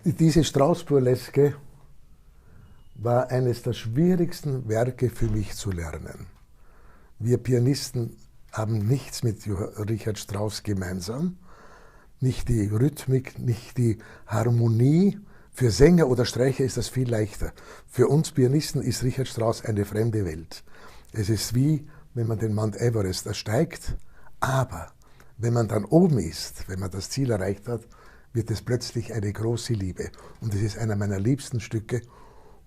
Diese Strauss-Burleske war eines der schwierigsten Werke für mich zu lernen. Wir Pianisten haben nichts mit Richard Strauss gemeinsam. Nicht die Rhythmik, nicht die Harmonie. Für Sänger oder Streicher ist das viel leichter. Für uns Pianisten ist Richard Strauss eine fremde Welt. Es ist wie, wenn man den Mount Everest ersteigt, aber wenn man dann oben ist, wenn man das Ziel erreicht hat, wird es plötzlich eine große Liebe. Und es ist einer meiner liebsten Stücke.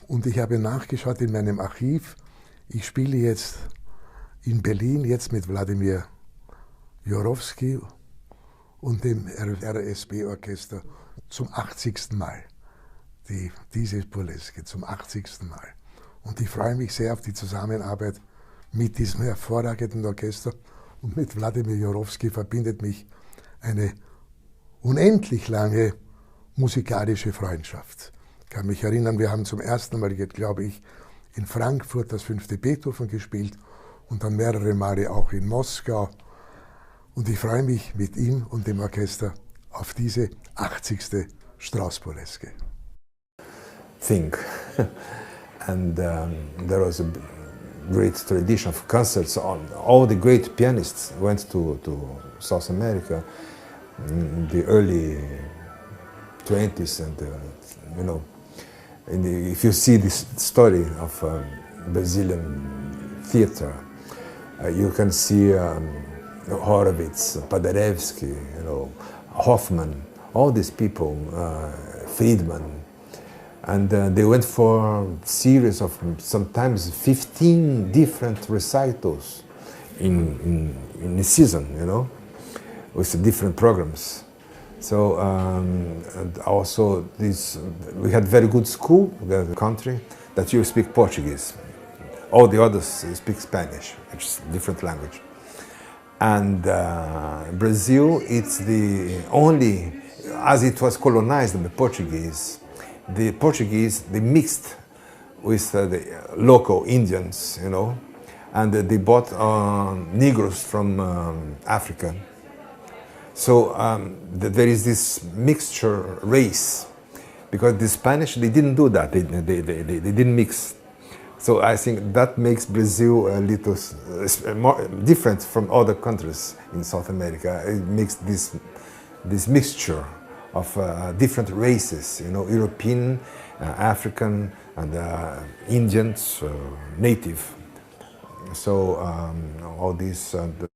Und ich habe nachgeschaut in meinem Archiv. Ich spiele jetzt in Berlin jetzt mit Wladimir Jurowski und dem RSB-Orchester zum 80. Mal. Diese Burleske zum 80. Mal. Und ich freue mich sehr auf die Zusammenarbeit mit diesem hervorragenden Orchester. Und mit Wladimir Jurowski verbindet mich eine unendlich lange musikalische Freundschaft. Ich kann mich erinnern, wir haben zum ersten Mal, glaube ich, in Frankfurt das 5. Beethoven gespielt und dann mehrere Male auch in Moskau. Und ich freue mich mit ihm und dem Orchester auf diese 80. Strauss-Burleske. Think. And there was a great tradition of concerts. All the great pianists went to South America in the early 20s, and you know, if you see this story of Brazilian theater, you can see Horowitz, Paderewski, you know, Hoffman, all these people, Friedman. And they went for a series of sometimes 15 different recitals in a season, you know, with different programs. So, and also we had very good school, the country, that you speak Portuguese. All the others speak Spanish, which is a different language. And Brazil, it's the only, as it was colonized by Portuguese, they mixed with the local Indians, you know, and they bought Negroes from Africa. So there is this mixture race, because the Spanish, they didn't do that, they didn't mix. So I think that makes Brazil a little more different from other countries in South America. It makes this mixture of different races, you know, European, African, and Indians, native. So all these